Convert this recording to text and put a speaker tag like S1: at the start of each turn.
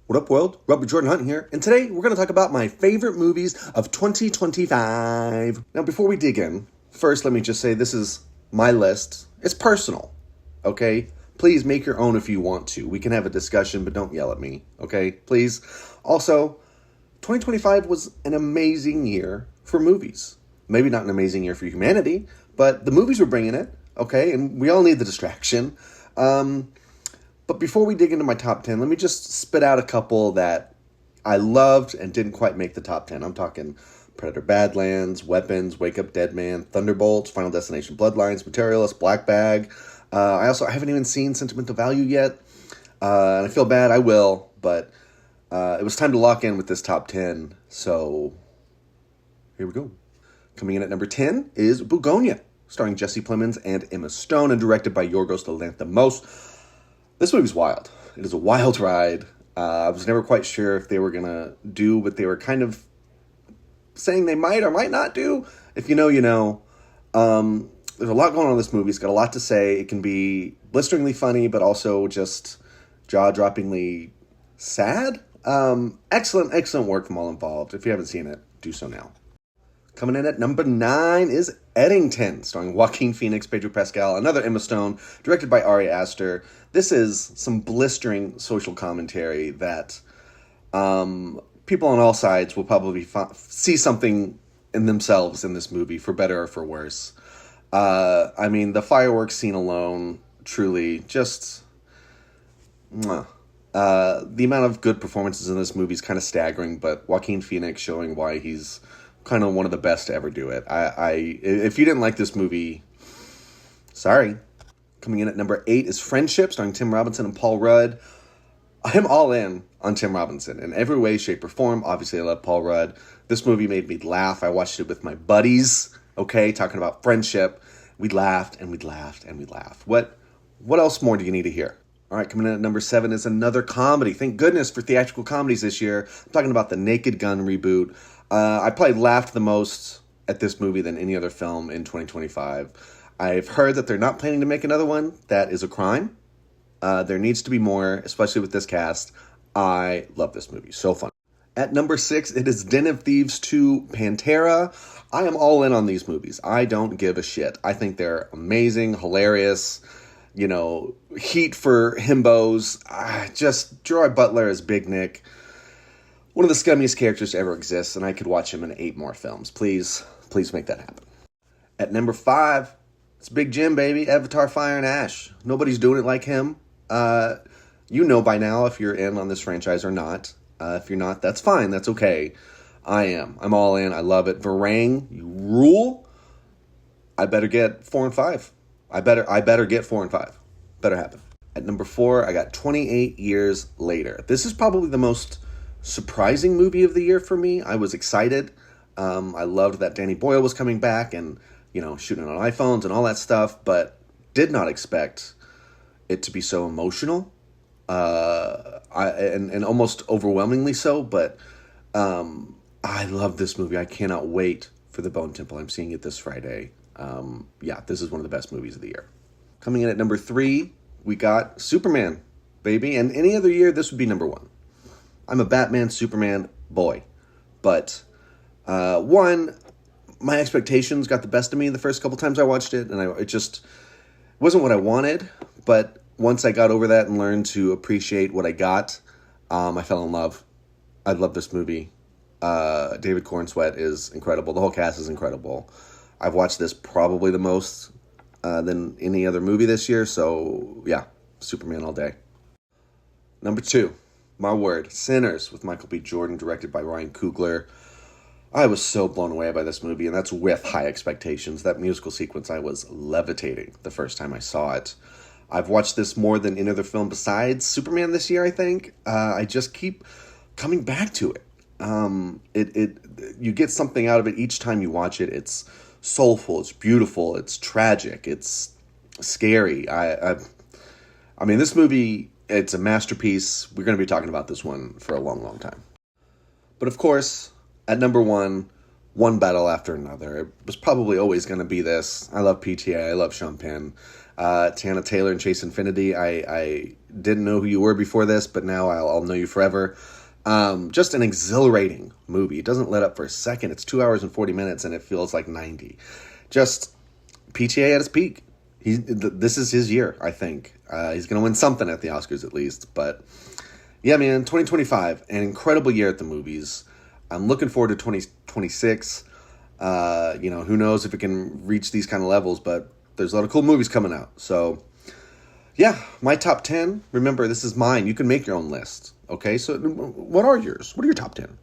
S1: What up, world? Robert Jordan Hunt here, and today we're going to talk about my favorite movies of 2025. Now, before we dig in, first let me just say this is my list. It's personal, okay? Please make your own if you want to. We can have a discussion, but don't yell at me, okay? Please. Also, 2025 was an amazing year for movies. Maybe not an amazing year for humanity, but the movies were bringing it, okay? And we all need the distraction. But before we dig into my top 10, let me just spit out a couple that I loved and didn't quite make the top 10. I'm talking Predator Badlands, Weapons, Wake Up Dead Man, Thunderbolts, Final Destination Bloodlines, Materialist, Black Bag. I haven't even seen Sentimental Value yet. And I feel bad, I will. But it was time to lock in with this top 10. So here we go. Coming in at number 10 is Bugonia, starring Jesse Plemons and Emma Stone and directed by Yorgos Lanthimos. This movie's wild. It is a wild ride. I was never quite sure if they were going to do what they were kind of saying they might or might not do. If you know, you know. There's a lot going on in this movie. It's got a lot to say. It can be blisteringly funny, but also just jaw-droppingly sad. Excellent work from all involved. If you haven't seen it, do so now. Coming in at number 9 is Eddington, starring Joaquin Phoenix, Pedro Pascal, another Emma Stone, directed by Ari Aster. This is some blistering social commentary that people on all sides will probably see something in themselves in this movie, for better or for worse. The fireworks scene alone, truly, just... the amount of good performances in this movie is kind of staggering, but Joaquin Phoenix showing why he's kind of one of the best to ever do it. If you didn't like this movie, sorry. Coming in at number 8 is Friendship, starring Tim Robinson and Paul Rudd. I'm all in on Tim Robinson in every way, shape, or form. Obviously, I love Paul Rudd. This movie made me laugh. I watched it with my buddies, okay, talking about friendship. We laughed and we laughed and we laughed. What else more do you need to hear? All right, coming in at number 7 is another comedy. Thank goodness for theatrical comedies this year. I'm talking about the Naked Gun reboot. I probably laughed the most at this movie than any other film in 2025. I've heard that they're not planning to make another one. That is a crime. There needs to be more, especially with this cast. I love this movie. So fun. At number 6, it is Den of Thieves 2 Pantera. I am all in on these movies. I don't give a shit. I think they're amazing, hilarious, heat for himbos. Just Gerard Butler as Big Nick. One of the scummiest characters to ever exist, and I could watch him in 8 more films. Please make that happen. At number 5, it's Big Jim, baby. Avatar, Fire and Ash. Nobody's doing it like him. You know by now if you're in on this franchise or not. If you're not, that's fine. That's okay. I am. I'm all in. I love it. Varang, you rule. I better get 4 and 5. I better get 4 and 5. Better happen. At number 4, I got 28 Years Later. This is probably the most surprising movie of the year for me. I was excited. I loved that Danny Boyle was coming back and, shooting on iPhones and all that stuff, but did not expect it to be so emotional. And almost overwhelmingly so, but I love this movie. I cannot wait for The Bone Temple. I'm seeing it this Friday. This is one of the best movies of the year. Coming in at number 3, we got Superman, baby. And any other year, this would be number 1. I'm a Batman, Superman boy. But, my expectations got the best of me the first couple times I watched it. And it just wasn't what I wanted. But once I got over that and learned to appreciate what I got, I fell in love. I love this movie. David Cornsweet is incredible. The whole cast is incredible. I've watched this probably the most than any other movie this year. So, yeah, Superman all day. Number 2, my word, Sinners with Michael B. Jordan, directed by Ryan Coogler. I was so blown away by this movie, and that's with high expectations. That musical sequence, I was levitating the first time I saw it. I've watched this more than any other film besides Superman this year, I think. I just keep coming back to it. You get something out of it each time you watch it. It's soulful, it's beautiful, it's tragic, it's scary. This movie, it's a masterpiece. We're going to be talking about this one for a long, long time. But of course, at number 1, one battle after another. It was probably always going to be this. I love PTA. I love Sean Penn. Tiana Taylor and Chase Infinity. I didn't know who you were before this, but now I'll know you forever. Just an exhilarating movie. It doesn't let up for a second. It's 2 hours and 40 minutes, and it feels like 90. Just PTA at its peak. This is his year, I think. He's going to win something at the Oscars at least. But yeah, man, 2025, an incredible year at the movies. I'm looking forward to 2026. Who knows if it can reach these kind of levels, but there's a lot of cool movies coming out. So yeah, my top 10. Remember, this is mine. You can make your own list. Okay, so what are yours? What are your top 10?